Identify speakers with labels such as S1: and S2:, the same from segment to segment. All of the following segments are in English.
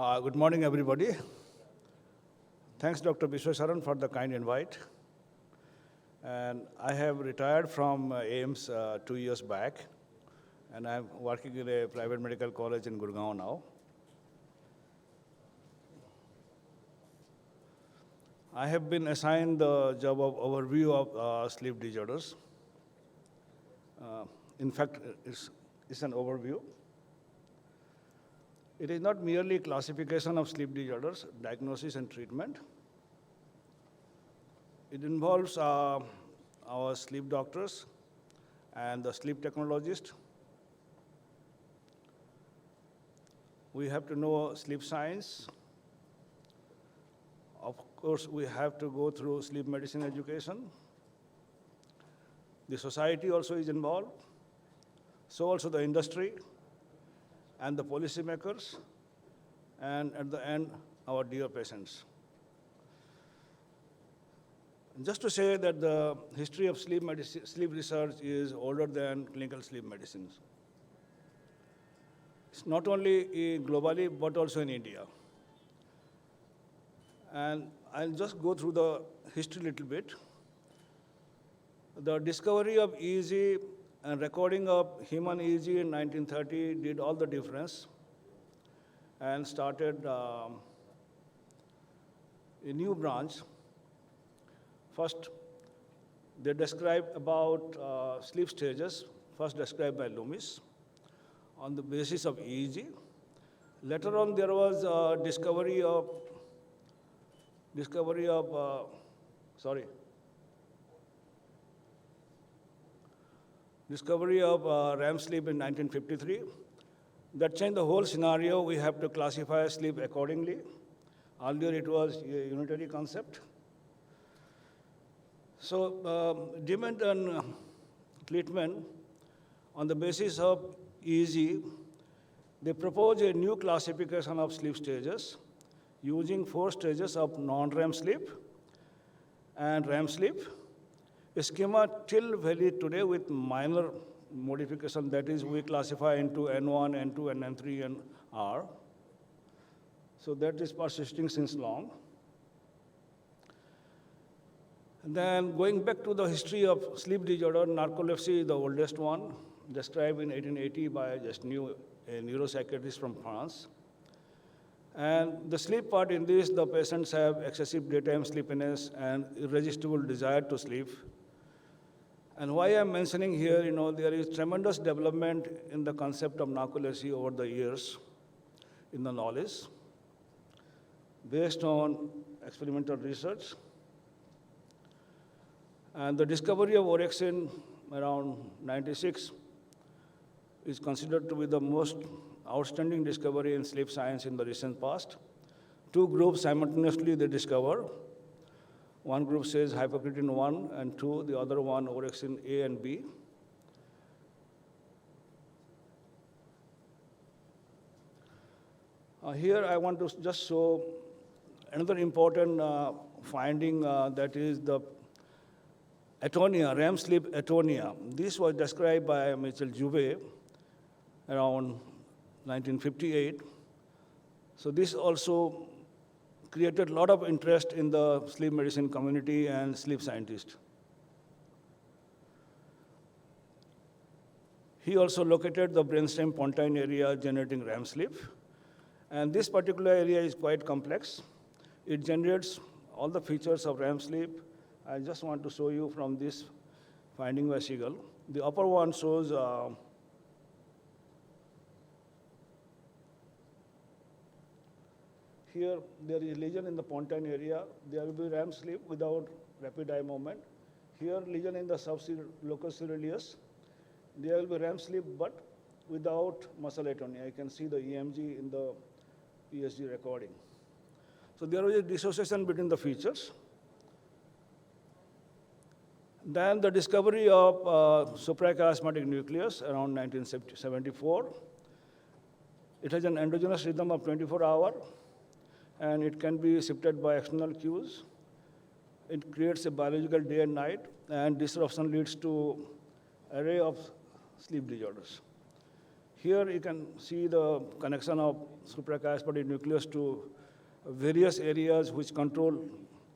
S1: Good morning, everybody. Thanks, Dr. Vishwasaran, for the kind invite. And I have retired from AIMS 2 years back, and I'm working in a private medical college in Gurgaon now. I have been assigned the job of overview of sleep disorders. In fact, it's an overview. It is not merely classification of sleep disorders, diagnosis and treatment. It involves our sleep doctors and the sleep technologist. We have to know sleep science. Of course, we have to go through sleep medicine education. The society also is involved. So also the industry and the policymakers, and at the end, our dear patients. Just to say that the history of sleep research is older than clinical sleep medicine. It's not only globally, but also in India. And I'll just go through the history a little bit. The discovery of EEG and recording of human EEG in 1930 did all the difference and started a new branch. First, they described about sleep stages, first described by Loomis on the basis of EEG. Later on, there was a discovery of REM sleep in 1953. That changed the whole scenario. We have to classify sleep accordingly. Earlier, it was a unitary concept. So, demand and treatment on the basis of EEG, they propose a new classification of sleep stages using 4 stages of non-REM sleep and REM sleep. A schema till valid today with minor modification, that is, we classify into N1, N2, and N3, and R. So that is persisting since long. And then going back to the history of sleep disorder, narcolepsy is the oldest one, described in 1880 by Yashoda, a neuropsychiatrist from France. And the sleep part in this, the patients have excessive daytime sleepiness and irresistible desire to sleep. And why I'm mentioning here, there is tremendous development in the concept of narcolepsy over the years in the knowledge based on experimental research. And the discovery of orexin around 96 is considered to be the most outstanding discovery in sleep science in the recent past. 2 groups simultaneously they discover. One group says hypocretin 1 and 2, the other one orexin A and B. Here I want to just show another important finding that is the atonia, REM sleep atonia. This was described by Michel Jouvet around 1958. So this also created a lot of interest in the sleep medicine community and sleep scientists. He also located the brainstem pontine area generating REM sleep. And this particular area is quite complex. It generates all the features of REM sleep. I just want to show you from this finding by Siegel. The upper one shows here, there is lesion in the pontine area. There will be REM sleep without rapid eye movement. Here, lesion in the locus coeruleus. There will be REM sleep, but without muscle atonia. I can see the EMG in the ESG recording. So there was a dissociation between the features. Then the discovery of suprachiasmatic nucleus around 1974. It has an endogenous rhythm of 24 hours. And it can be shifted by external cues. It creates a biological day and night, and disruption leads to array of sleep disorders. Here you can see the connection of suprachiasmatic nucleus to various areas which control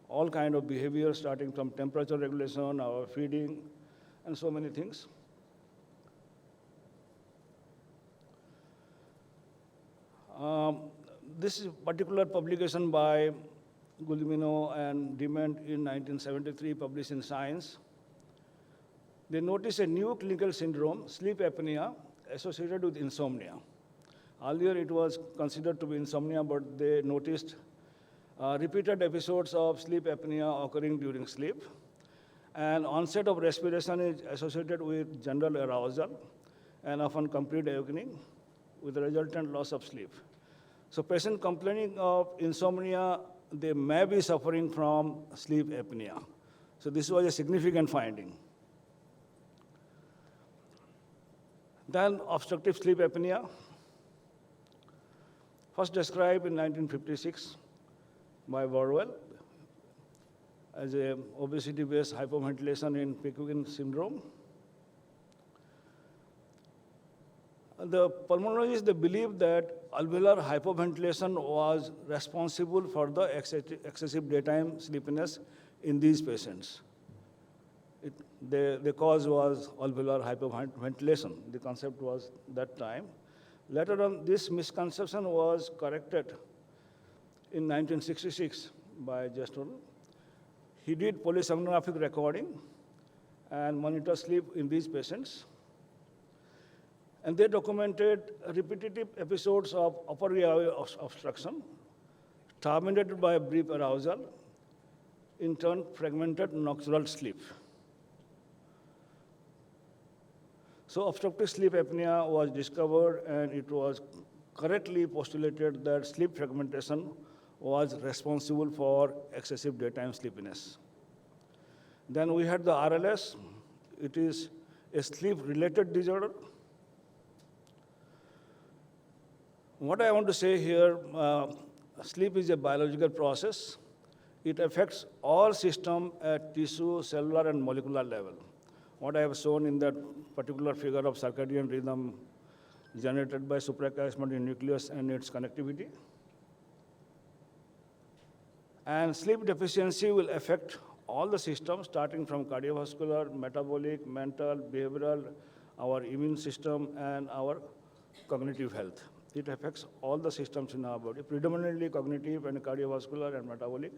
S1: all kind of behavior, starting from temperature regulation, our feeding, and so many things. This is a particular publication by Guilleminault and Dement in 1973, published in Science. They noticed a new clinical syndrome, sleep apnea, associated with insomnia. Earlier it was considered to be insomnia, but they noticed repeated episodes of sleep apnea occurring during sleep. And onset of respiration is associated with general arousal and often complete awakening with resultant loss of sleep. So patient complaining of insomnia, they may be suffering from sleep apnea. So this was a significant finding. Then obstructive sleep apnea, first described in 1956 by Burwell as a obesity-based hypoventilation in Pickwickian syndrome. The pulmonologists, they believe that alveolar hypoventilation was responsible for the excessive daytime sleepiness in these patients. The cause was alveolar hypoventilation. The concept was that time. Later on, this misconception was corrected in 1966 by Yashoda. He did polysomnographic recording and monitored sleep in these patients. And they documented repetitive episodes of upper airway obstruction, terminated by a brief arousal, in turn fragmented nocturnal sleep. So obstructive sleep apnea was discovered, and it was correctly postulated that sleep fragmentation was responsible for excessive daytime sleepiness. Then we had the RLS. It is a sleep-related disorder. What I want to say here, sleep is a biological process. It affects all systems at tissue, cellular, and molecular level. What I have shown in that particular figure of circadian rhythm generated by suprachiasmatic nucleus and its connectivity. And sleep deficiency will affect all the systems, starting from cardiovascular, metabolic, mental, behavioral, our immune system, and our cognitive health. It affects all the systems in our body, predominantly cognitive and cardiovascular and metabolic.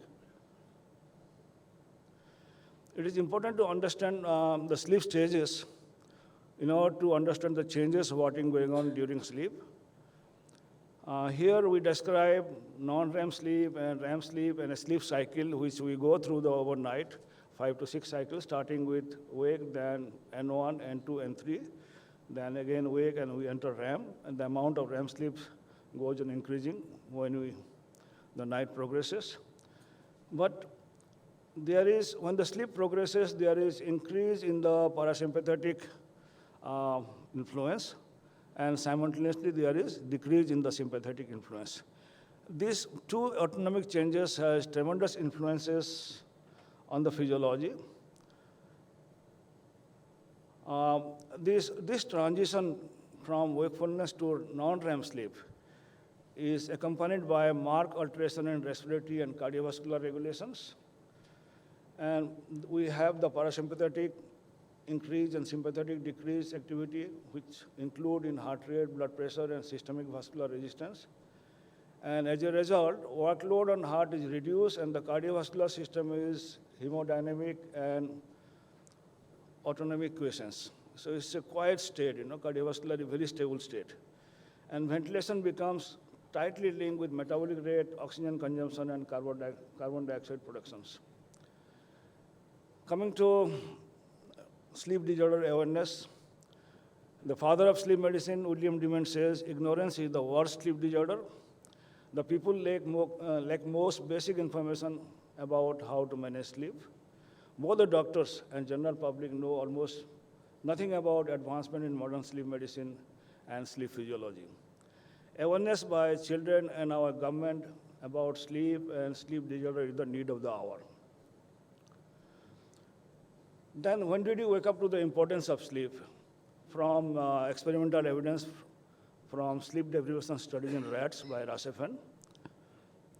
S1: It is important to understand the sleep stages in order to understand the changes what is going on during sleep. Here we describe non-REM sleep and REM sleep and a sleep cycle which we go through the overnight, 5 to 6 cycles, starting with wake, then N1, N2, N3, then again wake and we enter REM, and the amount of REM sleep goes on increasing when the night progresses. But when the sleep progresses, there is increase in the parasympathetic influence, and simultaneously there is decrease in the sympathetic influence. These two autonomic changes has tremendous influences on the physiology. This transition from wakefulness to non-REM sleep is accompanied by marked alteration in respiratory and cardiovascular regulations. And we have the parasympathetic increase and sympathetic decrease activity, which include in heart rate, blood pressure, and systemic vascular resistance. And as a result, workload on heart is reduced, and the cardiovascular system is hemodynamic and autonomic quiescence. So it's a quiet state, cardiovascular, very stable state. And ventilation becomes tightly linked with metabolic rate, oxygen consumption, and carbon dioxide productions. Coming to sleep disorder awareness, the father of sleep medicine, William Dement, says ignorance is the worst sleep disorder. The people lack most basic information about how to manage sleep. Both the doctors and general public know almost nothing about advancement in modern sleep medicine and sleep physiology. Awareness by children and our government about sleep and sleep disorder is the need of the hour. Then when did you wake up to the importance of sleep? From experimental evidence from sleep deprivation studies in rats by Rasef.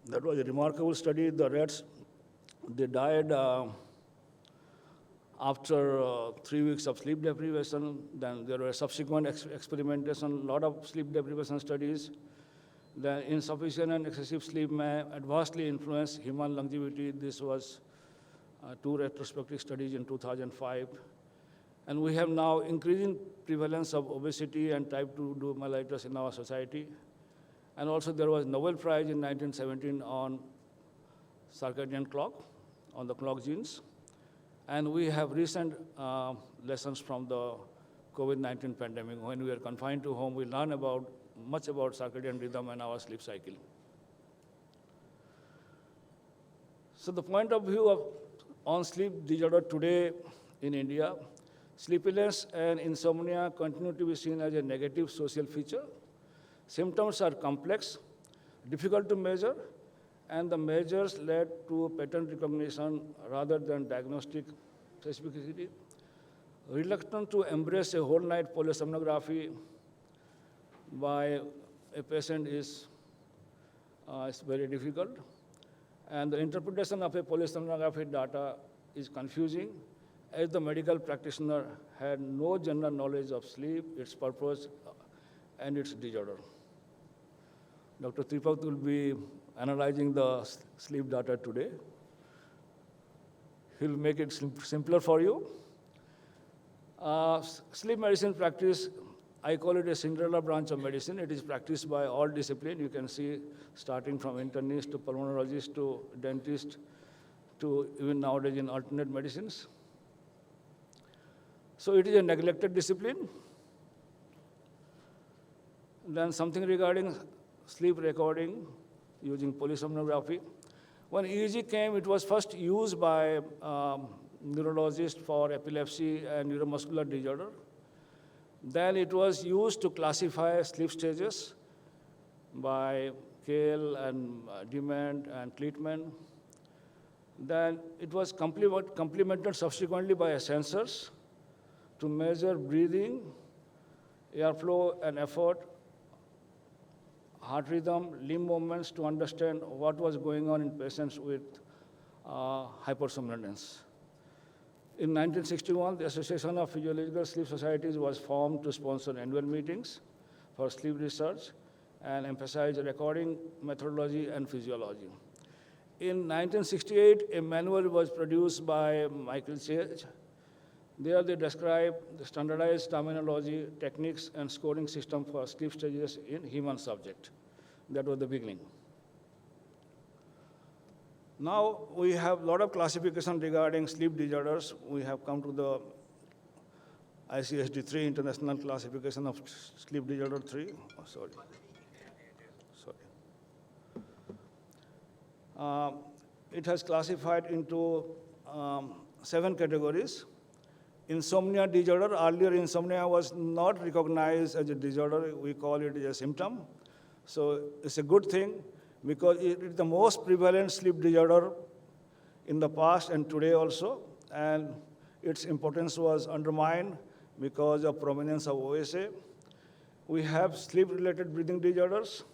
S1: That was a remarkable study. The rats, they died after 3 weeks of sleep deprivation. Then there were subsequent experimentation, a lot of sleep deprivation studies. The insufficient and excessive sleep may adversely influence human longevity. This was 2 retrospective studies in 2005. And we have now increasing prevalence of obesity and type 2 mellitus in our society. And also there was Nobel Prize in 1917 on circadian clock, on the clock genes. And we have recent lessons from the COVID-19 pandemic. When we were confined to home, we learned much about circadian rhythm and our sleep cycle. So the point of view on sleep disorder today in India, sleepiness and insomnia continue to be seen as a negative social feature. Symptoms are complex, difficult to measure, and the measures led to pattern recognition rather than diagnostic specificity. Reluctant to embrace a whole night polysomnography by a patient is very difficult. And the interpretation of a polysomnography data is confusing, as the medical practitioner had no general knowledge of sleep, its purpose, and its disorder. Dr. Tripak will be analyzing the sleep data today. He'll make it simpler for you. Sleep medicine practice, I call it a Cinderella branch of medicine. It is practiced by all disciplines. You can see starting from internist to pulmonologist to dentist to even nowadays in alternate medicines. So it is a neglected discipline. Then something regarding sleep recording using polysomnography. When EEG came, it was first used by neurologists for epilepsy and neuromuscular disorder. Then it was used to classify sleep stages by Kale and Dement and Kleitman. Then it was complemented subsequently by sensors to measure breathing, airflow and effort, heart rhythm, limb movements to understand what was going on in patients with hypersomnolence. In 1961, the Association of Physiological Sleep Societies was formed to sponsor annual meetings for sleep research and emphasize recording methodology and physiology. In 1968, a manual was produced by Michael Chase. There they describe the standardized terminology, techniques, and scoring system for sleep stages in human subject. That was the beginning. Now we have a lot of classification regarding sleep disorders. We have come to the ICSD-3, International Classification of Sleep Disorder 3. Oh, sorry. It has classified into 7 categories. Insomnia disorder, earlier insomnia was not recognized as a disorder, we call it a symptom. So it's a good thing because it is the most prevalent sleep disorder in the past and today also, and its importance was undermined because of prominence of OSA. We have sleep-related breathing disorders,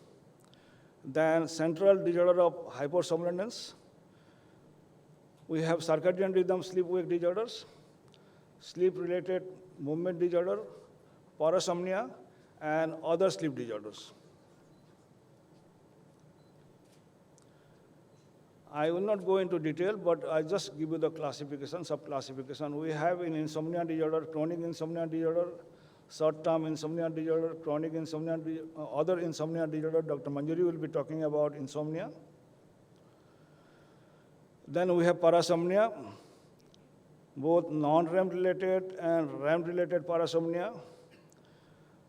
S1: then central disorder of hypersomnolence. We have circadian rhythm sleep-wake disorders, sleep-related movement disorder, parasomnia, and other sleep disorders. I will not go into detail, but I just give you the classification, sub-classification. We have in insomnia disorder, chronic insomnia disorder, short-term insomnia disorder, chronic insomnia, other insomnia disorder. Dr. Manjari will be talking about insomnia. Then we have parasomnia, both non-REM related and REM related parasomnia.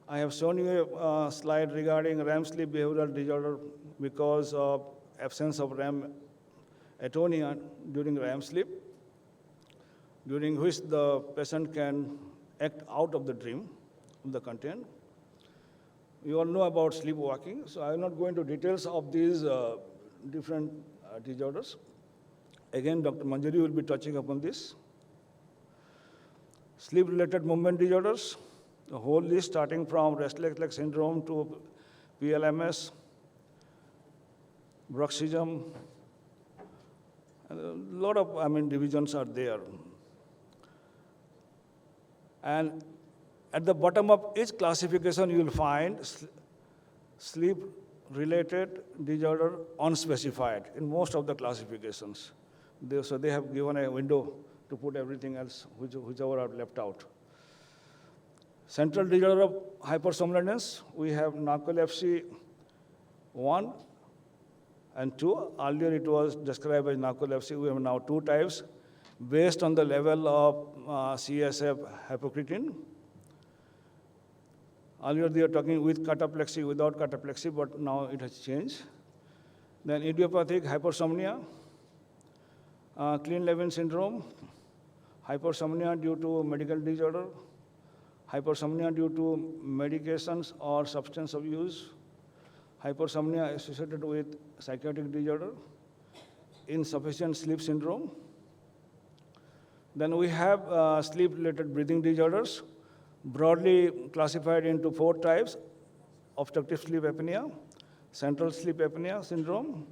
S1: I have shown you a slide regarding REM sleep behavioral disorder because of absence of REM atonia during REM sleep, during which the patient can act out of the dream, of the content. You all know about sleepwalking, so I will not go into details of these different disorders. Again, Dr. Manjari will be touching upon this. Sleep-related movement disorders, The whole list starting from restless leg syndrome to PLMS, bruxism, and a lot of, divisions are there. And at the bottom of each classification, you will find sleep-related disorder unspecified in most of the classifications. So they have given a window to put everything else, whichever are left out. Central disorder of hypersomnolence, we have narcolepsy 1 and 2. Earlier it was described as narcolepsy. We have now 2 types based on the level of CSF hypocretin. Earlier they were talking with cataplexy, without cataplexy, but now it has changed. Then idiopathic hypersomnia, Klein-Levin syndrome, hypersomnia due to medical disorder, hypersomnia due to medications or substance abuse, hypersomnia associated with psychiatric disorder, insufficient sleep syndrome. Then we have sleep-related breathing disorders, broadly classified into 4 types: obstructive sleep apnea, central sleep apnea syndrome,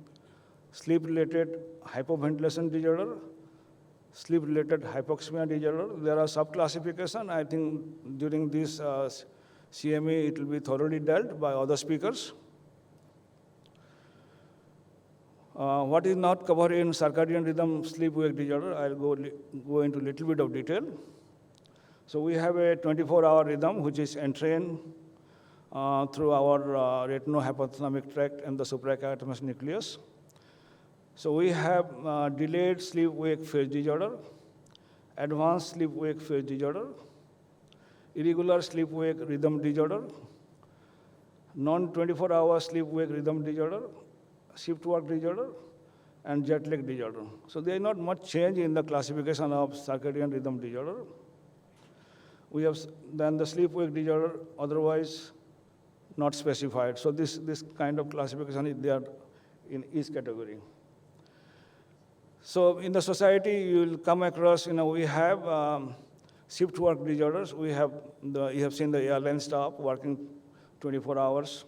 S1: sleep-related hypoventilation disorder, sleep-related hypoxemia disorder. There are sub-classifications. I think during this CME, it will be thoroughly dealt by other speakers. What is not covered in circadian rhythm sleep-wake disorder, I'll go into a little bit of detail. So we have a 24-hour rhythm, which is entrained through our retinohypothalamic tract and the suprachiasmatic nucleus. So we have delayed sleep-wake phase disorder, advanced sleep-wake phase disorder, irregular sleep-wake rhythm disorder, non-24-hour sleep-wake rhythm disorder, shift work disorder, and jet lag disorder. So there is not much change in the classification of circadian rhythm disorder. We have then the sleep-wake disorder, otherwise not specified. So this kind of classification is there in each category. So in the society, you will come across, we have shift work disorders. You have seen the airline staff working 24 hours.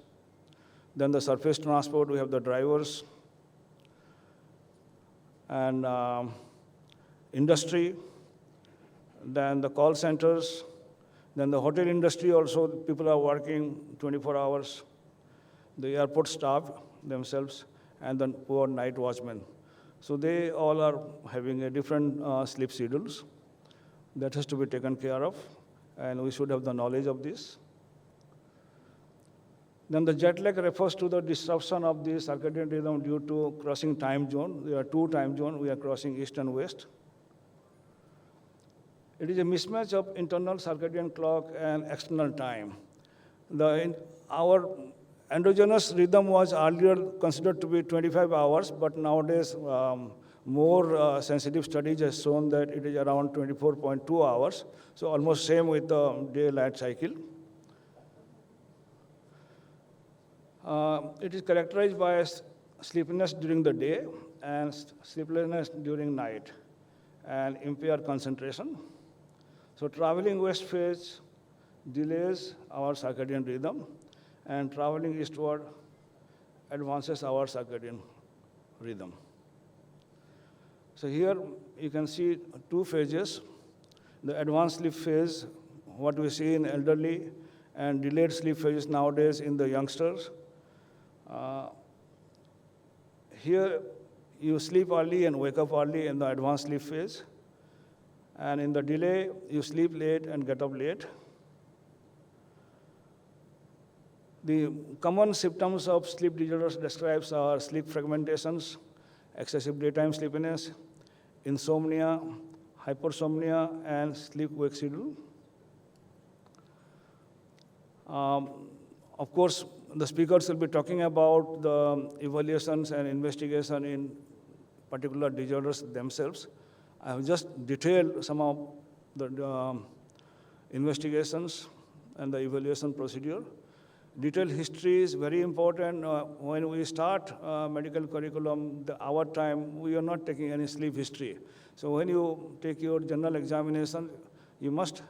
S1: Then the surface transport, we have the drivers. And industry, then the call centers, then the hotel industry also, people are working 24 hours. The airport staff themselves, and then poor night watchmen. So they all are having a different sleep schedules. That has to be taken care of, and we should have the knowledge of this. Then the jet lag refers to the disruption of the circadian rhythm due to crossing time zone. There are 2 time zones. We are crossing east and west. It is a mismatch of internal circadian clock and external time. Our endogenous rhythm was earlier considered to be 25 hours, but nowadays more sensitive studies have shown that it is around 24.2 hours. So almost same with the day-night cycle. It is characterized by sleepiness during the day and sleeplessness during night and impaired concentration. So traveling west phase delays our circadian rhythm, and traveling eastward advances our circadian rhythm. So here you can see 2 phases. The advanced sleep phase, what we see in elderly, and delayed sleep phases nowadays in the youngsters. Here you sleep early and wake up early in the advanced sleep phase. And in the delay, you sleep late and get up late. The common symptoms of sleep disorders describes are sleep fragmentations, excessive daytime sleepiness, insomnia, hypersomnia, and sleep-wake schedule. Of course, the speakers will be talking about the evaluations and investigation in particular disorders themselves. I have just detailed some of the investigations and the evaluation procedure. Detailed history is very important. When we start medical curriculum, our time, we are not taking any sleep history. So when you take your general examination, you must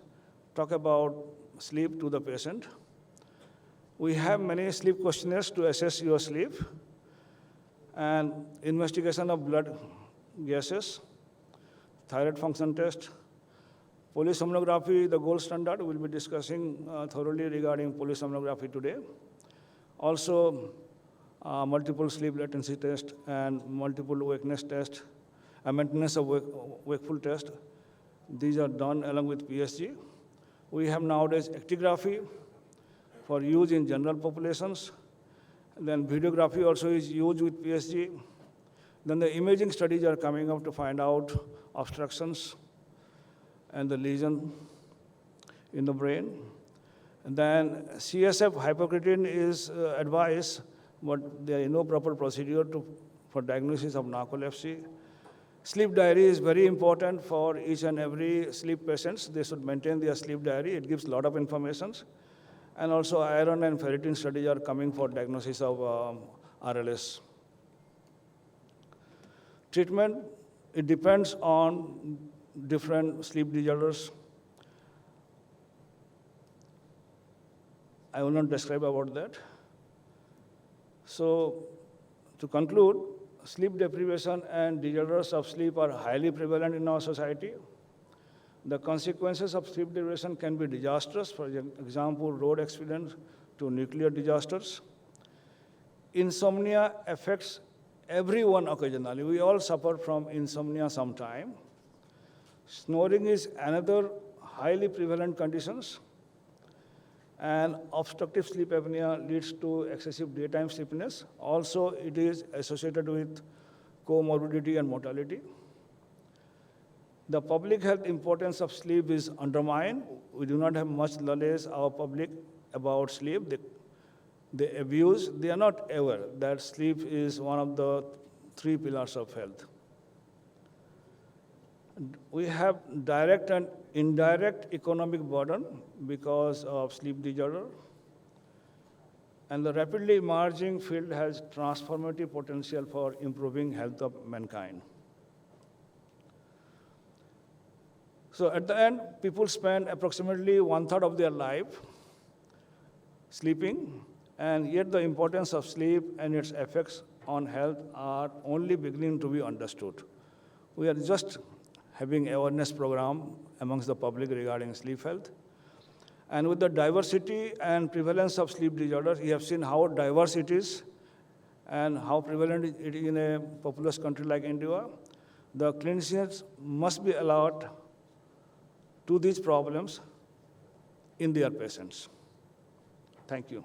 S1: talk about sleep to the patient. We have many sleep questionnaires to assess your sleep, and investigation of blood gases, thyroid function test, polysomnography, the gold standard. We'll be discussing thoroughly regarding polysomnography today. Also, multiple sleep latency test and multiple wakeness test, maintenance of wakeful test. These are done along with PSG. We have nowadays actigraphy for use in general populations. Then videography also is used with PSG. Then the imaging studies are coming up to find out obstructions and the lesion in the brain. And then CSF hypocretin is advised, but there is no proper procedure for diagnosis of narcolepsy. Sleep diary is very important for each and every sleep patients. They should maintain their sleep diary. It gives a lot of information. And also iron and ferritin studies are coming for diagnosis of RLS. Treatment, it depends on different sleep disorders. I will not describe about that. So to conclude, sleep deprivation and disorders of sleep are highly prevalent in our society. The consequences of sleep deprivation can be disastrous, for example, road accidents to nuclear disasters. Insomnia affects everyone occasionally. We all suffer from insomnia sometime. Snoring is another highly prevalent condition. And obstructive sleep apnea leads to excessive daytime sleepiness. Also, it is associated with comorbidity and mortality. The public health importance of sleep is undermined. We do not have much knowledge, our public, about sleep. They abuse, they are not aware that sleep is one of the 3 pillars of health. We have direct and indirect economic burden because of sleep disorder. And the rapidly emerging field has transformative potential for improving health of mankind. So at the end, people spend approximately 1/3 of their life sleeping, and yet the importance of sleep and its effects on health are only beginning to be understood. We are just having awareness program amongst the public regarding sleep health. And with the diversity and prevalence of sleep disorders, you have seen how diverse it is and how prevalent it is in a populous country like India. The clinicians must be allowed to these problems in their patients. Thank you.